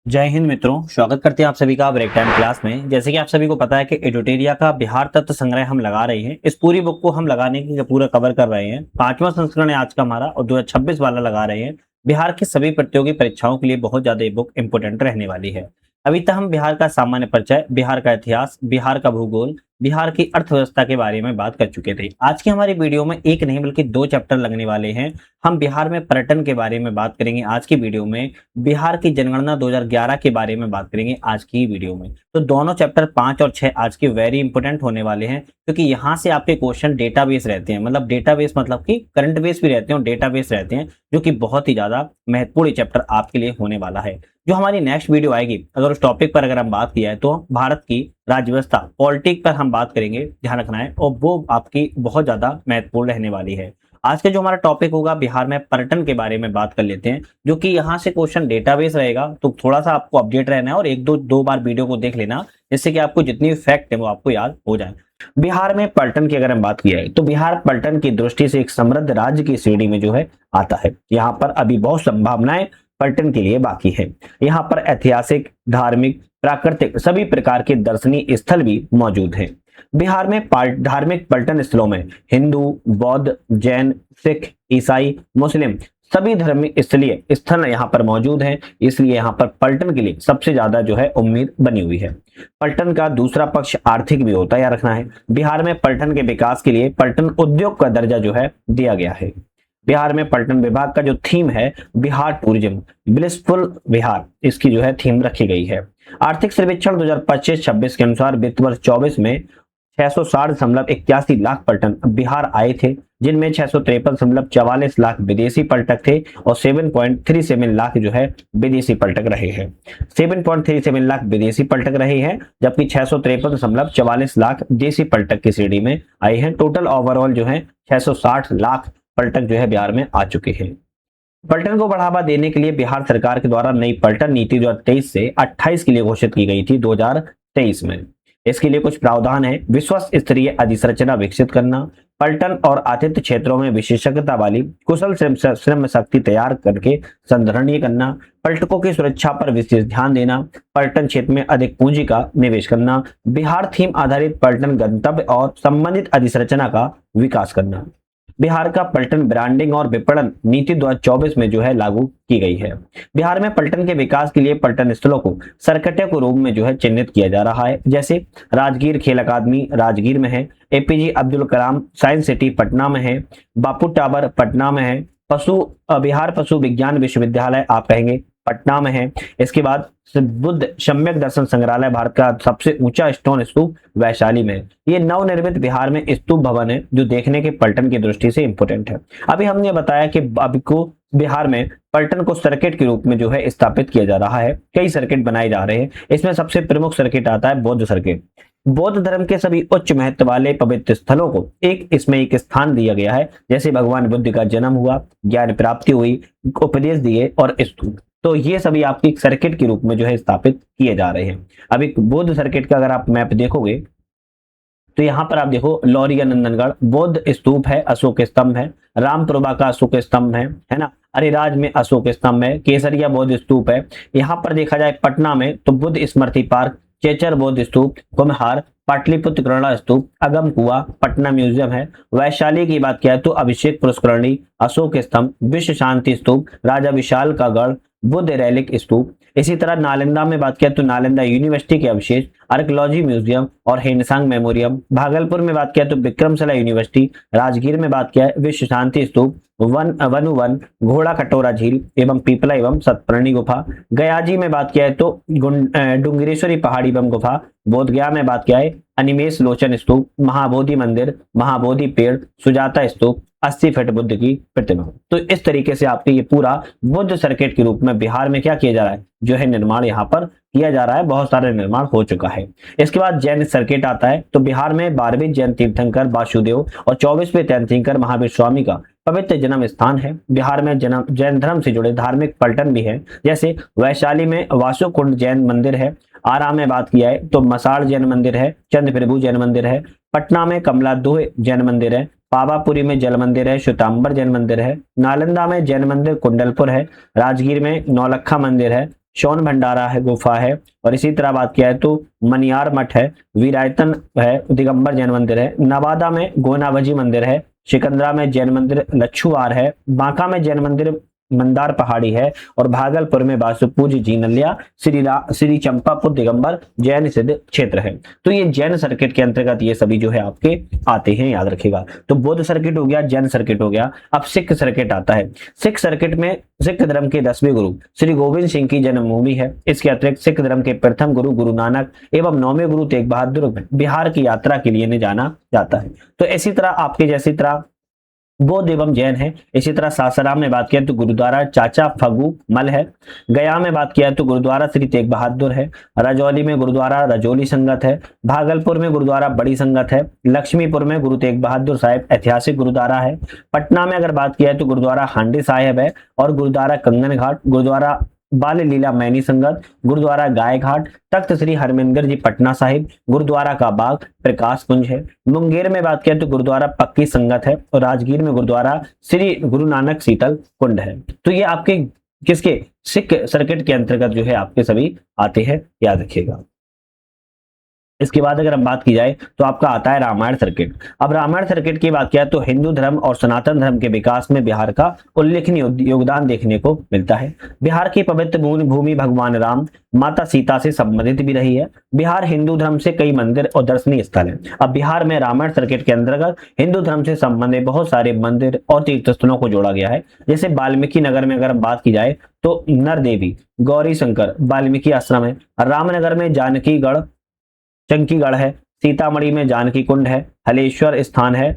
जय हिंद मित्रों, स्वागत करते हैं आप सभी का ब्रेक टाइम क्लास में। जैसे कि आप सभी को पता है कि एडुटेरिया का बिहार तत्व संग्रह हम लगा रहे हैं। इस पूरी बुक को हम लगाने की पूरा कवर कर रहे हैं। 5वां संस्करण है आज का हमारा और 2026 वाला लगा रहे हैं। बिहार की सभी प्रतियोगी परीक्षाओं के लिए बहुत ज्यादा ये बुक इंपोर्टेंट रहने वाली है। अभी तक हम बिहार का सामान्य परिचय, बिहार का इतिहास, बिहार का भूगोल, बिहार की अर्थव्यवस्था के बारे में बात कर चुके थे। आज की हमारी वीडियो में एक नहीं बल्कि 2 चैप्टर लगने वाले हैं। हम बिहार में पर्यटन के बारे में बात करेंगे आज की वीडियो में। बिहार की जनगणना 2011 के बारे में बात करेंगे आज की वीडियो में। तो दोनों चैप्टर 5 और 6 आज के वेरी इंपोर्टेंट होने वाले हैं, क्योंकि यहाँ से आपके क्वेश्चन डेटाबेस रहते हैं। मतलब डेटाबेस मतलब कि करंट बेस भी रहते हैं और डेटाबेस रहते हैं, जो कि बहुत ही ज्यादा महत्वपूर्ण चैप्टर आपके लिए होने वाला है। जो हमारी नेक्स्ट वीडियो आएगी, अगर उस टॉपिक पर अगर हम बात किया है तो भारत की राज्य व्यवस्था पॉलिटिक पर हम बात करेंगे, ध्यान रखना है, और वो आपकी बहुत ज्यादा महत्वपूर्ण रहने वाली है। आज का जो हमारा टॉपिक होगा, बिहार में पर्यटन के बारे में बात कर लेते हैं, जो कि यहाँ से क्वेश्चन डेटाबेस रहेगा। तो थोड़ा सा आपको अपडेट रहना है और एक दो बार वीडियो को देख लेना, जिससे कि आपको जितनी फैक्ट है वो आपको याद हो जाए। बिहार में पर्यटन की अगर हम बात किया है तो बिहार पर्यटन की दृष्टि से एक समृद्ध राज्य की श्रेणी में जो है आता है। यहाँ पर अभी बहुत संभावनाएं पर्यटन के लिए बाकी है। यहाँ पर ऐतिहासिक, धार्मिक, प्राकृतिक सभी प्रकार के दर्शनीय स्थल भी मौजूद हैं। बिहार में धार्मिक पर्यटन स्थलों में हिंदू, बौद्ध, जैन, सिख, ईसाई, मुस्लिम सभी धर्मीय स्थलीय स्थल यहाँ पर मौजूद हैं। इसलिए यहाँ पर पर्यटन के लिए सबसे ज्यादा जो है उम्मीद बनी हुई है। पर्यटन का दूसरा पक्ष आर्थिक भी होता है, याद रखना है। बिहार में पर्यटन के विकास के लिए पर्यटन उद्योग का दर्जा जो है दिया गया है। बिहार में पर्यटन विभाग का जो थीम है, बिहार टूरिज्म ब्लिसफुल बिहार, इसकी जो है थीम रखी गई है। आर्थिक सर्वेक्षण 2025-26 के अनुसार वित्त वर्ष 24 में 660.81 लाख पर्यटन बिहार आए थे, जिनमें 653.44 लाख विदेशी पर्यटक थे और 7.37 लाख जो है विदेशी पर्यटक रहे हैं। 7.37 लाख विदेशी पर्यटक रहे हैं, जबकि 653.44 लाख देशी पर्यटक की श्रेणी में आए हैं। टोटल ओवरऑल जो है 660 लाख पर्यटक जो है बिहार में आ चुके हैं। पर्यटन को बढ़ावा देने के लिए बिहार सरकार के द्वारा नई पर्यटन नीति 2023 से 28 के लिए घोषित की गई थी 2023 में। इसके लिए कुछ प्रावधान है। विश्व स्तरीय अधिसंरचना विकसित करना, पर्यटन और आतिथ्य क्षेत्रों में विशेषज्ञता वाली कुशल श्रम शक्ति तैयार करके संग्रहणीय करना, पर्यटकों की सुरक्षा पर विशेष ध्यान देना, पर्यटन क्षेत्र में अधिक पूंजी का निवेश करना, बिहार थीम आधारित पर्यटन गंतव्य और संबंधित अधिसंरचना का विकास करना। बिहार का पर्यटन ब्रांडिंग और विपणन नीति 2024 में जो है लागू की गई है। बिहार में पर्यटन के विकास के लिए पर्यटन स्थलों को सर्किटों के रूप में जो है चिन्हित किया जा रहा है। जैसे राजगीर खेल अकादमी राजगीर में है, APJ Abdul Kalam science city Patna में है, बापू टावर पटना में है, बिहार पशु विज्ञान विश्वविद्यालय आप कहेंगे पटना में है। इसके बाद बुद्ध सम्यक दर्शन संग्रहालय, भारत का सबसे ऊंचा स्टोन स्तूप, वैशाली में है। ये नवनिर्मित बिहार में स्तूप भवन है, जो देखने के पर्यटन की दृष्टि से इंपोर्टेंट है। अभी हमने बताया कि अभी को बिहार में पर्यटन को सर्किट के रूप में जो है स्थापित किया जा रहा है। कई सर्किट बनाए जा रहे हैं। इसमें सबसे प्रमुख सर्किट आता है बौद्ध सर्किट। बौद्ध धर्म के सभी उच्च महत्व वाले पवित्र स्थलों को इसमें एक स्थान दिया गया है। जैसे भगवान बुद्ध का जन्म हुआ, ज्ञान प्राप्ति हुई, उपदेश दिए और स्तूप, तो ये सभी आपकी सर्किट के रूप में जो है स्थापित किए जा रहे हैं। अभी बौद्ध सर्किट का अगर आप मैप देखोगे तो यहाँ पर आप देखो, लौरिया नंदनगढ़ बौद्ध स्तूप है, अशोक स्तंभ है, रामपुरबा का अशोक स्तंभ है ना, अरिराज में अशोक स्तंभ है, केसरिया बौद्ध स्तूप है। यहाँ पर देखा जाए पटना में तो बुद्ध स्मृति पार्क, चेचर बौद्ध स्तूप, कुम्हार, पाटलिपुत्र करुणा स्तूप, अगम कुआ, पटना म्यूजियम है। वैशाली की बात किया तो अभिषेक पुष्करणी, अशोक स्तंभ, विश्व शांति स्तूप, राजा विशाल का गढ़, बुद्ध रैलिक स्तूप। इसी तरह नालंदा में बात किया तो नालंदा यूनिवर्सिटी के अवशेष, आर्कियोलॉजी म्यूजियम और हेनसांग मेमोरियम। भागलपुर में बात किया तो विक्रमशिला यूनिवर्सिटी। राजगीर में बात किया विश्व शांति स्तूप, वनुवन, घोड़ा कटोरा झील एवं पीपला एवं सतपर्णी गुफा। गयाजी में बात किया है तो डुंगरेश्वरी पहाड़ी एवं गुफा। बोधगया में बात किया है अनिमेष लोचन स्तूप, महाबोधि मंदिर, महाबोधि पेड़, सुजाता स्तूप, 80 फीट बुद्ध की प्रतिमा। तो इस तरीके से आपके ये पूरा बुद्ध सर्किट के रूप में बिहार में क्या किया जा रहा है, जो है निर्माण यहाँ पर किया जा रहा है। बहुत सारे निर्माण हो चुका है। इसके बाद जैन सर्किट आता है तो बिहार में 12वें जैन तीर्थंकर वासुदेव और 24वें तीर्थंकर महावीर स्वामी का पवित्र जन्म स्थान है। बिहार में जैन धर्म से जुड़े धार्मिक पर्यटन भी है। जैसे वैशाली में वासुकुंड जैन मंदिर है, आरा में बात किया है तो मसाड़ जैन मंदिर है, चंद्र प्रभु जैन मंदिर है, पटना में कमला दोह जैन मंदिर है, पावापुरी में जल मंदिर है, श्वेतांबर जैन मंदिर है, नालंदा में जैन मंदिर कुंडलपुर है, राजगीर में नौलखा मंदिर है, शौन भंडारा है, गुफा है, और इसी तरह बात किया है तो मनियार मठ है, वीरायतन है, दिगंबर जैन मंदिर है, नवादा में गोनावजी मंदिर है, सिकंदरा में जैन मंदिर लच्छुआर है, बांका में जैन मंदिर मंदार पहाड़ी है, और भागलपुर में वासुपूज्य जीनल्या श्री चंपापुर दिगंबर जैन सिद्ध क्षेत्र है। तो ये जैन सर्किट के अंतर्गत ये सभी जो है आपके आते हैं, याद रखिएगा। तो बौद्ध सर्किट हो गया, जैन सर्किट हो गया। अब सिख सर्किट आता है। सिख सर्किट में सिख धर्म के 10वें गुरु श्री गोविंद सिंह की जन्मभूमि है। इसके अतिरिक्त सिख धर्म के प्रथम गुरु गुरु नानक एवं 9वें गुरु तेग बहादुर बिहार की यात्रा के लिए जाना जाता है। तो इसी तरह आपके जैसी तरह बौद्ध एवं जैन है। इसी तरह सासाराम में बात किया तो गुरुद्वारा चाचा फगू मल है। गया में बात किया तो गुरुद्वारा श्री तेग बहादुर है। रजौली में गुरुद्वारा रजौली संगत है। भागलपुर में गुरुद्वारा बड़ी संगत है। लक्ष्मीपुर में गुरु तेग बहादुर साहिब ऐतिहासिक गुरुद्वारा है। पटना में अगर बात किया तो गुरुद्वारा हांडी साहिब है, और गुरुद्वारा कंगन घाट, गुरुद्वारा बाल लीला मैनी संगत, गुरुद्वारा गाय घाट, तख्त श्री हरमिंदर जी पटना साहिब, गुरुद्वारा का बाग प्रकाश कुंज है। मुंगेर में बात करें तो गुरुद्वारा पक्की संगत है, और राजगीर में गुरुद्वारा श्री गुरु नानक शीतल कुंड है। तो ये आपके किसके सिख सर्किट के अंतर्गत जो है आपके सभी आते हैं, याद रखिएगा। इसके बाद अगर हम बात की जाए तो आपका आता है रामायण सर्किट। अब रामायण सर्किट की बात किया तो हिंदू धर्म और सनातन धर्म के विकास में बिहार का उल्लेखनीय योगदान देखने को मिलता है। बिहार की पवित्र भूमि भगवान राम माता सीता से संबंधित भी रही है। बिहार हिंदू धर्म से कई मंदिर और दर्शनीय स्थल है। अब बिहार में रामायण सर्किट के अंतर्गत हिंदू धर्म से संबंधित बहुत सारे मंदिर और तीर्थ स्थलों को जोड़ा गया है। जैसे वाल्मीकि नगर में अगर हम बात की जाए तो नर देवी, गौरी शंकर वाल्मीकि आश्रम है। रामनगर में जानकीगढ़ चंकीगढ़ है। सीतामढ़ी में जानकी कुंड है। हलेश्वर स्थान है।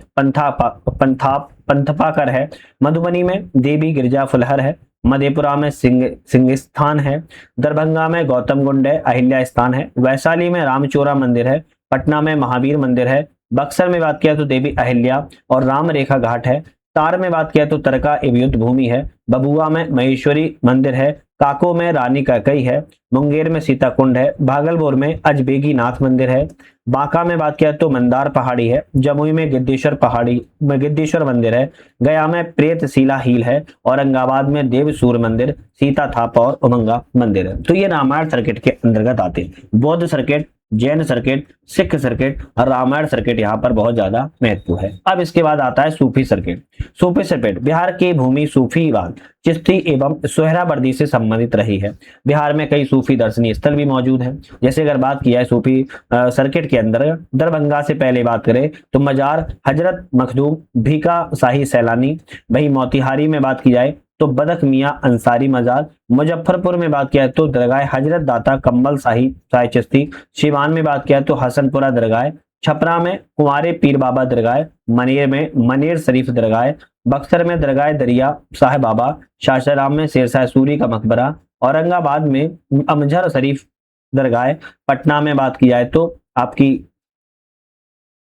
पंथपाकर है। मधुबनी में देवी गिरजा फुलहर है। मधेपुरा में सिंह स्थान है। दरभंगा में गौतम कुंड है, अहिल्या स्थान है। वैशाली में रामचोरा मंदिर है। पटना में महावीर मंदिर है। बक्सर में बात किया तो देवी अहिल्या और राम रेखा घाट है। तार में बात किया तो तरका एवं युद्ध भूमि है। बबुआ में महेश्वरी मंदिर है। काको में रानी कैकई है। मुंगेर में सीता कुंड है। भागलपुर में अजबेगी नाथ मंदिर है। बांका में बात किया तो मंदार पहाड़ी है। जमुई में गिद्धेश्वर मंदिर है। गया में प्रेतशिला हील है। औरंगाबाद में देवसूर मंदिर, सीता थाप और उमंगा मंदिर है। तो ये रामायण सर्किट के अंतर्गत आते हैं। बौद्ध circuit, Jain circuit, Sikh circuit और रामायण सर्किट यहाँ पर बहुत ज्यादा महत्व है। अब इसके बाद आता है सूफी सर्किट। सूफी सर्किट बिहार की भूमि सूफीवाद, चिश्ती एवं सोहरावर्दी से संबंधित रही है। बिहार में कई सूफी दर्शनीय स्थल भी मौजूद हैं। जैसे अगर बात की जाए सूफी सर्किट के अंदर दरभंगा से पहले बात करें तो मजार हजरत मखदूम भीका शाही सैलानी। वही मोतिहारी में बात की जाए तो बदक मियाँ अंसारी मजार। मुजफ्फरपुर में बात किया तो दरगाह हजरत दाता कम्बल शाही चिश्ती। सिवान में बात किया तो हसनपुरा दरगाह। छपरा में कुंवारे पीर बाबा दरगाह। मनेर में मनेर शरीफ दरगाह। बक्सर में दरगाह दरिया साहेब बाबा। शासाराम में शेरशाह सूरी का मकबरा। औरंगाबाद में अमजहर शरीफ दरगाह। पटना में बात की जाए तो आपकी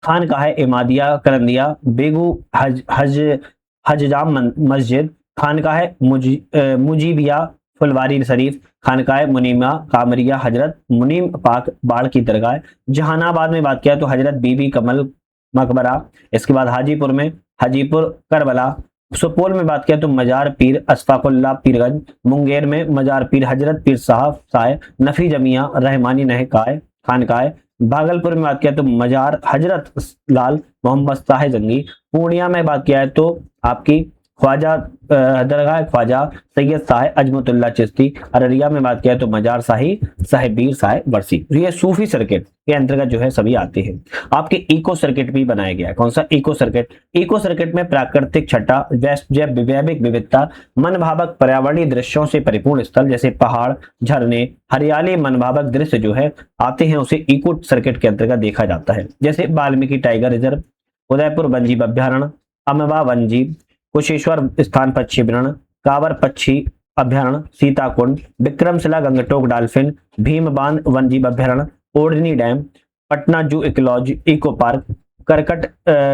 खानकाह इमादिया करंदिया। बेगू हजजाम मस्जिद। खानकाह मुजीबिया फुलवारी शरीफ। खानकाह मुनीमा कामरिया हजरत मुनीम पाक बाढ़ की दरगाह। जहानाबाद में बात किया तो हजरत बीबी कमल मकबरा। इसके बाद हाजीपुर में हाजीपुर करबला। सुपौल में बात किया तो मजार पीर अशफाकुल्ला पीरगंज। मुंगेर में मजार पीर हजरत पीर साहब साय नफी जमिया रहमानी नहकाय खानकाय। भागलपुर में बात किया तो मजार हजरत लाल मोहम्मद साहे जंगी। पूर्णिया में बात किया है तो आपकी ख्वाजा दरगाह ख्वाजा सैयद साहे अजमतुल्ला चिश्ती। अररिया में बात किया तो मजार शाही साहिबीर साहे वर्सी। तो ये सूफी सर्किट के अंतर्गत जो है सभी आते हैं। आपके इको सर्किट भी बनाया गया है। कौन सा इको सर्किट? इको सर्किट में प्राकृतिक छटा, जैविक विविधता, मनभावक पर्यावरणीय दृश्यों से परिपूर्ण स्थल जैसे पहाड़, झरने, हरियाली, मनभावक दृश्य जो है आते हैं, उसे इको सर्किट के अंतर्गत देखा जाता है। जैसे वाल्मीकि टाइगर रिजर्व, उदयपुर वनजीव अभ्यारण्य, अमवा वनजीव, कुशेश्वर स्थान पक्षी अभ्यारण्य, कांवर पक्षी अभ्यारण्य, सीताकुंड, विक्रमशिला गंगटोक डॉल्फिन, भीम बांध वनजीव अभ्यारण्य, ओढ़नी डैम, पटना जू इकोलॉजी इको पार्क, करकट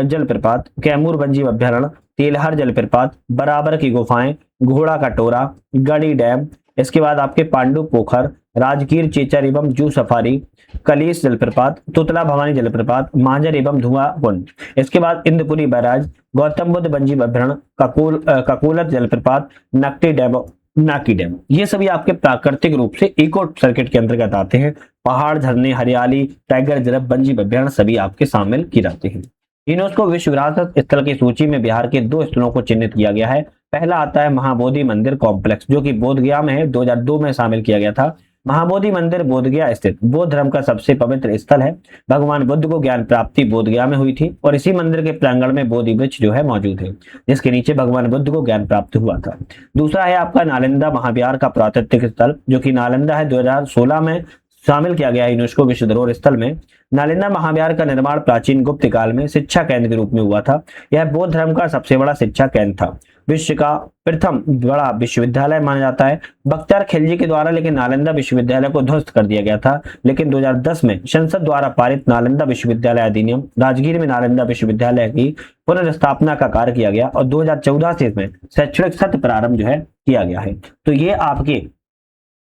जलप्रपात, कैमूर वनजीव अभ्यारण्य, तेलहर जलप्रपात, बराबर की गुफाएं, घोड़ा का टोरा, गड़ी डैम। इसके बाद आपके पांडु पोखर, राजगीर चेचर एवं जू सफारी, कलीस जलप्रपात, तुतला भवानी जलप्रपात, मांझर एवं धुआं कुंड। इसके बाद इंद्रपुरी बैराज, गौतम बुद्ध वनजीव अभ्यारण्य, ककोलत जलप्रपात, नकटी डैम नाकी डैम, ये सभी आपके प्राकृतिक रूप से इको सर्किट के अंतर्गत आते हैं। पहाड़, झरने, हरियाली, टाइगर रिजर्व, वन्य अभ्यारण्य सभी आपके शामिल किए जाते हैं। यूनेस्को विश्व विरासत स्थल की सूची में बिहार के 2 स्थलों को चिन्हित किया गया है। पहला आता है महाबोधि मंदिर कॉम्प्लेक्स, जो कि बोध गया में है, 2002 में शामिल किया गया था। महाबोधि मंदिर बोध गया स्थित बौद्ध धर्म का सबसे पवित्र स्थल है। भगवान बुद्ध को ज्ञान प्राप्ति बोध गया में हुई थी और इसी मंदिर के प्रांगण में बोधि वृक्ष जो है मौजूद है, जिसके नीचे भगवान बुद्ध को ज्ञान प्राप्त हुआ था। दूसरा है आपका नालंदा महाविहार का पुरातात्विक स्थल, जो कि नालंदा है, 2016 में शामिल किया गया है यूनेस्को विश्व धरोहर स्थल में। नालंदा महाविहार का निर्माण प्राचीन गुप्त काल में शिक्षा केंद्र के रूप में हुआ था। यह बौद्ध धर्म का सबसे बड़ा शिक्षा केंद्र था, विश्व का प्रथम बड़ा विश्वविद्यालय माना जाता है। बख्तियार खिलजी के द्वारा लेकिन नालंदा विश्वविद्यालय को ध्वस्त कर दिया गया था, लेकिन 2010 में संसद द्वारा पारित नालंदा विश्वविद्यालय अधिनियम राजगीर में नालंदा विश्वविद्यालय की पुनर्स्थापना का कार्य किया गया और 2014 से इसमें शैक्षणिक सत्र प्रारंभ जो है किया गया है। तो ये आपके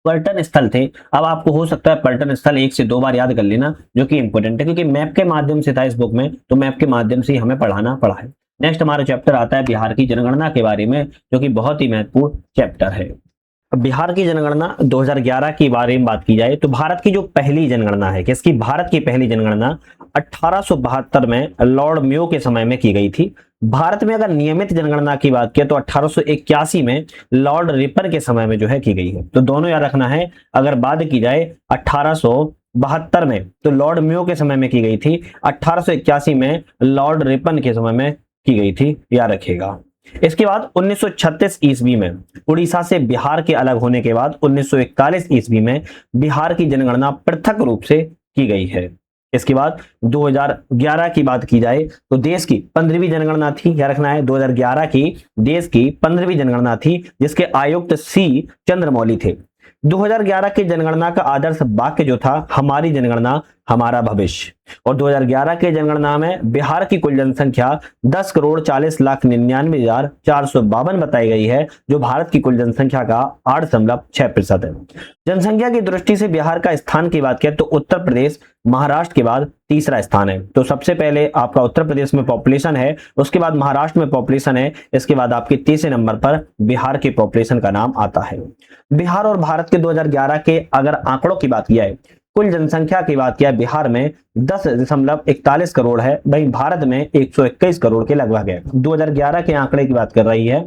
पर्यटन स्थल थे। अब आपको हो सकता है पर्यटन स्थल 1 से 2 बार याद कर लेना, जो कि इंपॉर्टेंट है, क्योंकि मैप के माध्यम से था इस बुक में, तो मैप के माध्यम से ही हमें पढ़ाना पड़ा है। नेक्स्ट हमारा चैप्टर आता है बिहार की जनगणना के बारे में, जो कि बहुत ही महत्वपूर्ण चैप्टर है। अब बिहार की जनगणना 2011 के बारे में बात की जाए तो भारत की जो पहली जनगणना है, किसकी? भारत की पहली जनगणना 1872 में लॉर्ड म्यो के समय में की गई थी। भारत में अगर नियमित जनगणना की बात की तो 1881 में लॉर्ड रिपन के समय में जो है की गई है। तो दोनों याद रखना है। अगर बात की जाए 1872 में तो लॉर्ड म्यो के समय में की गई थी, 1881 में लॉर्ड रिपन के समय में की गई थी, याद रखिएगा। इसके बाद 1936 ईस्वी में उड़ीसा से बिहार के अलग होने के बाद 1941 ईस्वी में बिहार की जनगणना पृथक रूप से की गई है। इसके बाद 2011 की बात की जाए तो देश की 15वीं जनगणना थी, क्या रखना है, 2011 की देश की 15वीं जनगणना थी, जिसके आयुक्त सी चंद्रमौली थे। 2011 की जनगणना का आदर्श वाक्य जो था, हमारी जनगणना हमारा भविष्य। और 2011 की जनगणना में बिहार की कुल जनसंख्या 10,40,99,452 बताई गई है, जो भारत की कुल जनसंख्या का 8.6% है। जनसंख्या की दृष्टि से बिहार का स्थान की बात करें तो उत्तर प्रदेश महाराष्ट्र के बाद तीसरा स्थान है। तो सबसे पहले आपका उत्तर प्रदेश में पॉपुलेशन है, उसके बाद महाराष्ट्र में पॉपुलेशन है, इसके बाद आपके तीसरे नंबर पर बिहार के पॉपुलेशन का नाम आता है। बिहार और भारत के 2011 के अगर आंकड़ों की बात की जाए, कुल जनसंख्या की बात किया, बिहार में 10.41 करोड़ है, वहीं भारत में 121 करोड़ के लगभग है। 2011 के आंकड़े की बात कर रही है।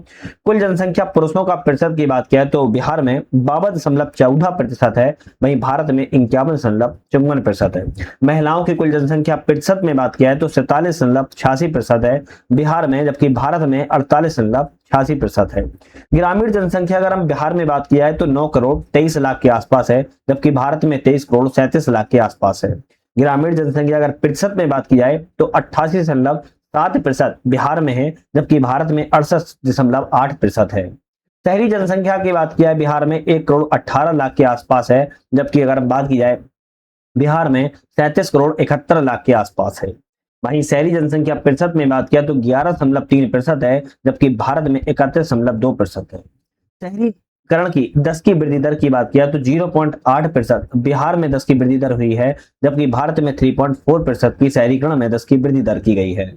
कुल जनसंख्या पुरुषों का प्रतिशत की बात किया तो बिहार में 52.14% है, वहीं भारत में 51.54% है। महिलाओं की कुल जनसंख्या प्रतिशत में बात किया है तो 47.86% है बिहार में, जबकि भारत में 48.86% है। ग्रामीण जनसंख्या अगर हम बिहार में बात किया है तो 9 करोड़ 23 लाख के आसपास है, जबकि भारत में 23 करोड़ 37 लाख के आसपास है। ग्रामीण जनसंख्या अगर प्रतिशत में बात की जाए तो 88.7% बिहार में है, जबकि भारत में 68.8% है। शहरी जनसंख्या की बात किया है बिहार में 1 करोड़ 18 लाख के आसपास है, जबकि अगर बात की जाए बिहार में 37 करोड़ 71 लाख के आसपास है। वहीं शहरी जनसंख्या प्रतिशत में बात किया तो 11.3% है, जबकि भारत में 31.2% है। शहरीकरण की 10 की वृद्धि दर की बात किया तो 0.8% बिहार में 10 की वृद्धि दर हुई है, जबकि भारत में 3.4% की शहरीकरण में 10 की वृद्धि दर की गई है।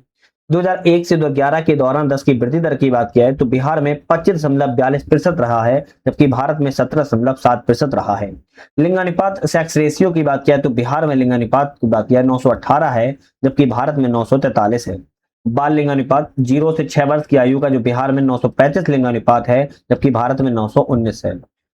2001 से 2011 के दौरान 10 की वृद्धि दर की बात किया है तो बिहार में 25.42% रहा है, जबकि भारत में 17.7% रहा है। लिंगानुपात सेक्स रेशियो की बात किया है तो बिहार में लिंगानुपात की बात किया 918 है, जबकि भारत में 943 है। बाल लिंगानुपात 0 से 6 वर्ष की आयु का जो बिहार में 935 लिंगानुपात है, जबकि भारत में 919 है।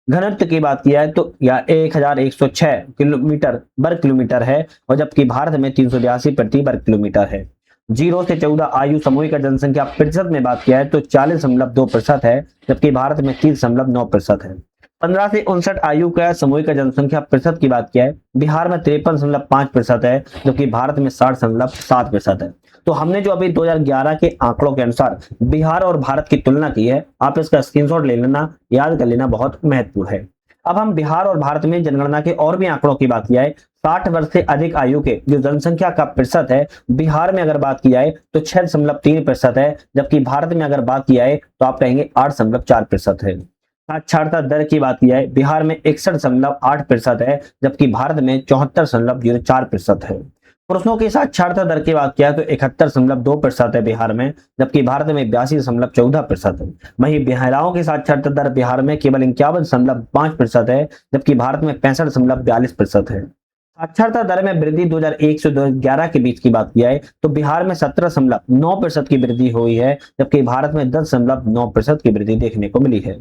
घनत्व की बात किया है तो 1106 किलोमीटर वर्ग किलोमीटर है, और जबकि भारत में 382 प्रति वर्ग किलोमीटर है। 0 से 14 आयु समूह का जनसंख्या प्रतिशत में बात किया है तो 40.2% है, जबकि भारत में 30.9% है। 15 से 59 आयु का समूह का जनसंख्या प्रतिशत की बात किया है, बिहार में 53.5% है, जबकि भारत में 60.7% है। तो हमने जो अभी 2011 के आंकड़ों के अनुसार बिहार और भारत की तुलना की है, आप इसका स्क्रीनशॉट ले लेना, याद कर लेना, बहुत महत्वपूर्ण है। अब हम बिहार और भारत में जनगणना के और भी आंकड़ों की बात किया है। 60 वर्ष से अधिक आयु के जो जनसंख्या का प्रतिशत है, बिहार में अगर बात की जाए तो 6.3% है, जबकि भारत में अगर बात की जाए तो आप कहेंगे 8.4% है। साक्षरता दर की बात की जाए, बिहार में 61.8% है, जबकि भारत में 74.04% है। पुरुषों की साक्षरता दर की बात किया तो 71.2% है बिहार में, जबकि भारत में 82.14% है। वहीं महिलाओं की साक्षरता दर बिहार में केवल 51.5% है, जबकि भारत में 65.42% है। साक्षरता दर में वृद्धि 2001 से 2011 के बीच की बात किया है तो बिहार में 17.9% की वृद्धि हुई है, जबकि भारत में 10.9% की वृद्धि देखने को मिली है।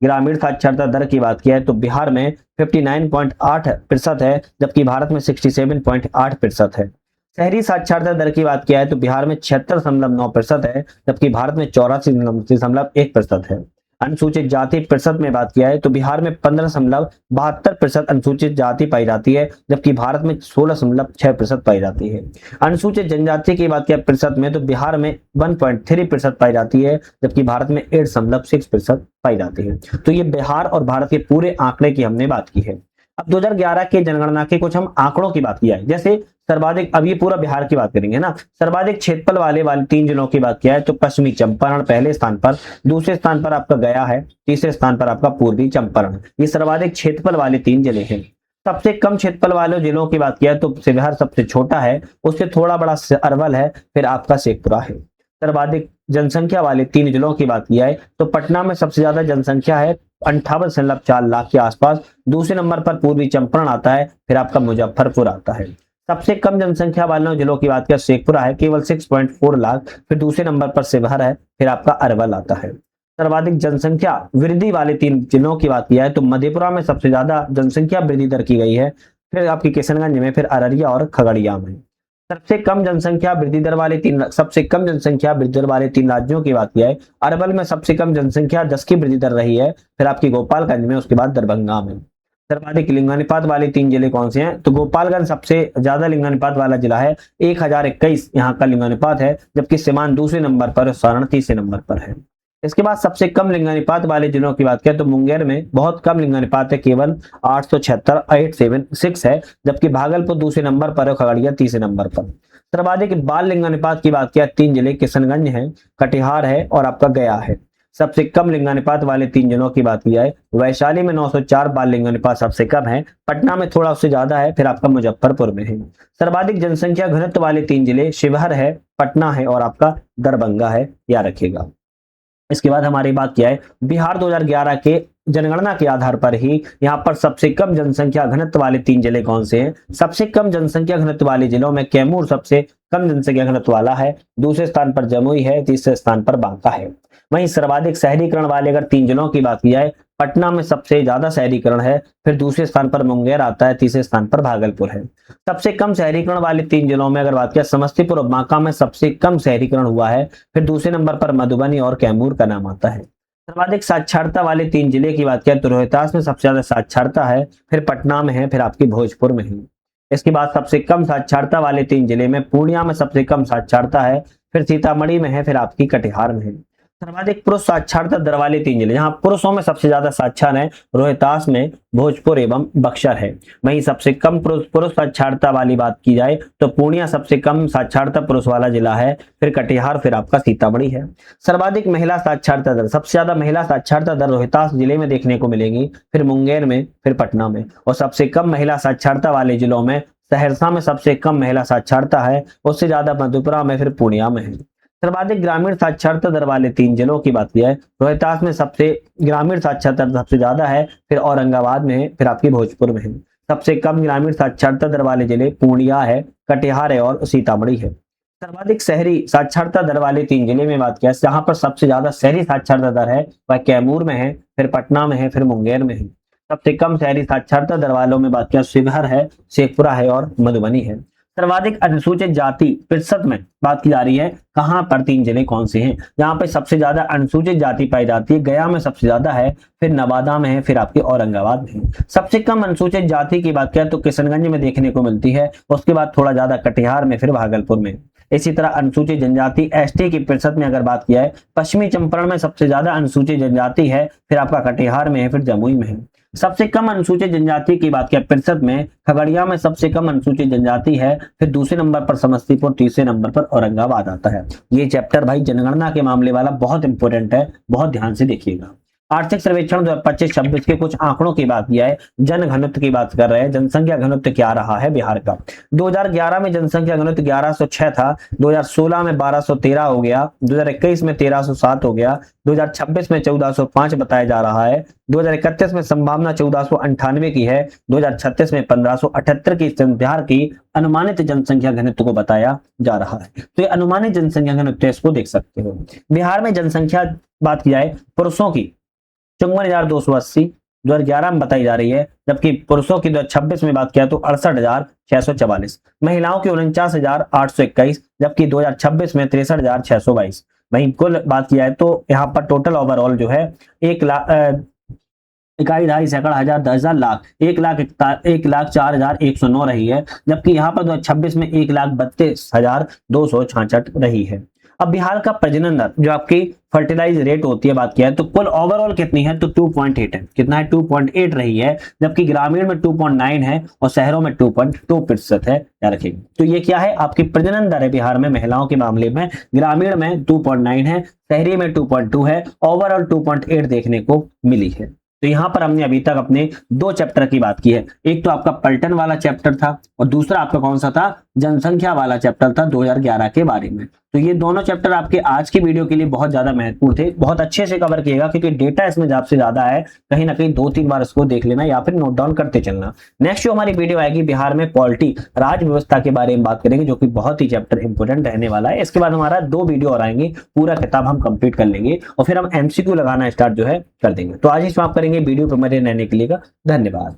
ग्रामीण साक्षरता दर की बात किया है तो बिहार में 59.8% है, जबकि भारत में 67.8% है। शहरी साक्षरता दर की बात किया है तो बिहार में 76.9% है, जबकि भारत में 84.1% है। अनुसूचित जाति प्रतिशत में बात किया है तो बिहार में 15.72% अनुसूचित जाति पाई जाती है, जबकि भारत में 16.6% पाई जाती है। अनुसूचित जनजाति की बात किया प्रतिशत में तो बिहार में 1.3% पाई जाती है, जबकि भारत में 8.6% पाई जाती है। तो ये बिहार और भारत के पूरे आंकड़े की हमने बात की है। अब 2011 के जनगणना के कुछ हम आंकड़ों की बात किया है, जैसे सर्वाधिक, अब ये पूरा बिहार की बात करेंगे ना। सर्वाधिक क्षेत्रफल वाले 3 जिलों की बात किया है तो पश्चिमी चंपारण पहले स्थान पर, दूसरे स्थान पर आपका गया है, तीसरे स्थान पर आपका पूर्वी चंपारण। ये सर्वाधिक क्षेत्रफल वाले 3 जिले हैं। सबसे कम क्षेत्रफल वाले जिलों की बात किया है तो शिवहर सबसे छोटा है, उससे थोड़ा बड़ा अरवल है, फिर आपका शेखपुरा है। सर्वाधिक जनसंख्या वाले 3 जिलों की बात किया है तो पटना में सबसे ज्यादा जनसंख्या है 58.4 लाख के आसपास, दूसरे नंबर पर पूर्वी चंपारण आता है, फिर आपका मुजफ्फरपुर आता है। सबसे कम जनसंख्या वाले जिलों की बात किया शेखपुरा है केवल 6.4 लाख, फिर दूसरे नंबर पर शिवहर है, फिर आपका अरवल आता है। सर्वाधिक जनसंख्या वृद्धि वाले 3 जिलों की बात किया है तो मधेपुरा में सबसे ज्यादा जनसंख्या वृद्धि दर की गई है, फिर आपकी किशनगंज में, फिर अररिया और खगड़िया में। सबसे कम जनसंख्या वृद्धि दर वाले 3 राज्यों की बात किया है। अरवल में सबसे कम जनसंख्या 10 की वृद्धि दर रही है, फिर आपकी गोपालगंज में, उसके बाद दरभंगा में। सर्वाधिक लिंगानुपात वाले 3 जिले कौन से हैं तो गोपालगंज सबसे ज्यादा लिंगानुपात वाला जिला है, 1021 यहाँ का लिंगानुपात है, जबकि सीवान दूसरे नंबर पर, सारण तीसरे नंबर पर है। इसके बाद सबसे कम लिंगानुपात वाले जिलों की बात करें तो मुंगेर में बहुत कम लिंगानुपात है, केवल 876 है, जबकि भागलपुर दूसरे नंबर पर है, खगड़िया तीसरे नंबर पर। सर्वाधिक बाल लिंगानुपात की बात किया 3 जिले किशनगंज है, कटिहार है और आपका गया है। सबसे कम लिंगानुपात वाले 3 जिलों की बात किया है वैशाली में 904 बाल लिंगानुपात सबसे कम है, पटना में थोड़ा उससे ज्यादा है, फिर आपका मुजफ्फरपुर में है। सर्वाधिक जनसंख्या घनत्व वाले 3 जिले शिवहर है, पटना है और आपका दरभंगा है, याद रखिएगा। इसके बाद हमारी बात किया है बिहार 2011 के जनगणना के आधार पर ही यहाँ पर सबसे कम जनसंख्या घनत्व वाले 3 जिले कौन से हैं। सबसे कम जनसंख्या घनत्व वाले जिलों में कैमूर सबसे कम जनसंख्या घनत्व वाला है, दूसरे स्थान पर जमुई है, तीसरे स्थान पर बांका है। वहीं सर्वाधिक शहरीकरण वाले अगर 3 जिलों की बात की जाए, पटना में सबसे ज्यादा शहरीकरण है, फिर दूसरे स्थान पर मुंगेर आता है, तीसरे स्थान पर भागलपुर है। सबसे कम शहरीकरण वाले 3 जिलों में अगर बात किया समस्तीपुर और बांका में सबसे कम शहरीकरण हुआ है, फिर दूसरे नंबर पर मधुबनी और कैमूर का नाम आता है। सर्वाधिक साक्षरता वाले 3 जिले की बात किया तो रोहतास में सबसे ज्यादा साक्षरता है, फिर पटना में है, फिर आपकी भोजपुर में है। इसके बाद सबसे कम साक्षरता वाले 3 जिले में पूर्णिया में सबसे कम साक्षरता है, फिर सीतामढ़ी में है, फिर आपकी कटिहार में है। सर्वाधिक पुरुष साक्षरता दर वाले 3 जिले जहां पुरुषों में सबसे ज्यादा साक्षर है रोहतास में, भोजपुर एवं बक्सर है। वहीं सबसे कम पुरुष साक्षरता वाली बात की जाए तो पूर्णिया सबसे कम साक्षरता पुरुष वाला जिला है, फिर कटिहार, फिर आपका सीतामढ़ी है। सर्वाधिक महिला साक्षरता दर, सबसे ज्यादा महिला साक्षरता दर रोहतास जिले में देखने को मिलेगी, फिर मुंगेर में, फिर पटना में। और सबसे कम महिला साक्षरता वाले जिलों में सहरसा में सबसे कम महिला साक्षरता है, उससे ज्यादा मधेपुरा में, फिर पूर्णिया में है। सर्वाधिक ग्रामीण साक्षरता दर वाले 3 जिलों की बात की है रोहतास में सबसे ग्रामीण साक्षरता सबसे ज्यादा है, फिर औरंगाबाद में है, फिर आपकी भोजपुर में है। सबसे कम ग्रामीण साक्षरता दर वाले जिले पूर्णिया है, कटिहार है और सीतामढ़ी है। सर्वाधिक शहरी साक्षरता दर वाले 3 जिले में बात किया जहां पर सबसे ज्यादा शहरी साक्षरता दर है वह कैमूर में है, फिर पटना में है, फिर मुंगेर में है। सबसे कम शहरी साक्षरता दर वालों में बात किया शिवहर है, शेखपुरा है और मधुबनी है। सर्वाधिक अनुसूचित जाति प्रतिशत में बात की जा रही है कहां पर 3 जिले कौन से हैं जहां पर सबसे ज्यादा अनुसूचित जाति पाई जाती है। गया में सबसे ज्यादा है, फिर नवादा में है, फिर आपके औरंगाबाद में है। सबसे कम अनुसूचित जाति की बात किया तो किशनगंज में देखने को मिलती है, उसके बाद थोड़ा ज्यादा कटिहार में, फिर भागलपुर में। इसी तरह अनुसूचित जनजाति एसटी की प्रतिशत में अगर बात किया है पश्चिमी चंपारण में सबसे ज्यादा अनुसूचित जनजाति है, फिर आपका कटिहार में है, फिर जमुई में है। सबसे कम अनुसूचित जनजाति की बात किया प्रतिशत में खगड़िया में सबसे कम अनुसूचित जनजाति है, फिर दूसरे नंबर पर समस्तीपुर, तीसरे नंबर पर औरंगाबाद आता है। ये चैप्टर भाई जनगणना के मामले वाला बहुत इंपॉर्टेंट है, बहुत ध्यान से देखिएगा। आर्थिक सर्वेक्षण 2025-26 के कुछ आंकड़ों की बात किया है, जन घनत्व की बात कर रहे हैं, जनसंख्या घनत्व क्या रहा है बिहार का। 2011 में जनसंख्या घनत्व 1106 था, 2016 में 1213 हो गया, 2021 में 1307 हो गया, 2026 में 1405 बताया जा रहा है, 2031 में संभावना 1498 की है, 2036 में 1578 की बिहार की अनुमानित जनसंख्या घनत्व को बताया जा रहा है। तो ये अनुमानित जनसंख्या घनत्व इसको देख सकते हो। बिहार में जनसंख्या बात की जाए पुरुषों की 54,280 2011 में बताई जा रही है, जबकि पुरुषों की 2026 में बात किया तो 68,644, महिलाओं की 49,821, जबकि 2026 में 63,622। वहीं कुल बात किया है तो यहाँ पर टोटल ओवरऑल जो है 1,00,000 इकाई, दहाई, सैकड़ा, हजार, 10,000, लाख, 1,04,109 रही है, जबकि यहाँ पर 2026 में 1,32,266 रही है। अब बिहार का प्रजनन दर जो आपकी फर्टिलाइज रेट होती है बात किया है तो कुल ओवरऑल कितनी है तो 2.8 है। कितना है 2.8 रही है, जबकि ग्रामीण में 2.9 है और शहरों में 2.2% है। याद रखिए, तो ये क्या है आपकी प्रजनन दर है बिहार में महिलाओं के मामले में, ग्रामीण में 2.9 है, शहरी में 2.2 है, ओवरऑल 2.8 देखने को मिली है। तो यहाँ पर हमने अभी तक अपने दो चैप्टर की बात की है, एक तो आपका पलटन वाला चैप्टर था और दूसरा आपका कौन सा था जनसंख्या वाला चैप्टर था 2011 के बारे में। तो ये दोनों चैप्टर आपके आज की वीडियो के लिए बहुत ज्यादा महत्वपूर्ण थे, बहुत अच्छे से कवर किएगा क्योंकि डेटा इसमें आपसे ज्यादा है, कहीं ना कहीं 2-3 बार इसको देख लेना या फिर नोट डाउन करते चलना। नेक्स्ट जो हमारी वीडियो आएगी बिहार में पॉलिटी राज व्यवस्था के बारे में बात करेंगे, जो कि बहुत ही चैप्टर इंपोर्टेंट रहने वाला है। इसके बाद हमारा 2 वीडियो और आएंगे, पूरा किताब हम कंप्लीट कर लेंगे और फिर हम एमसीक्यू लगाना स्टार्ट जो है कर देंगे। तो आज ही समाप्त करेंगे, वीडियो पर बने रहने के लिए धन्यवाद।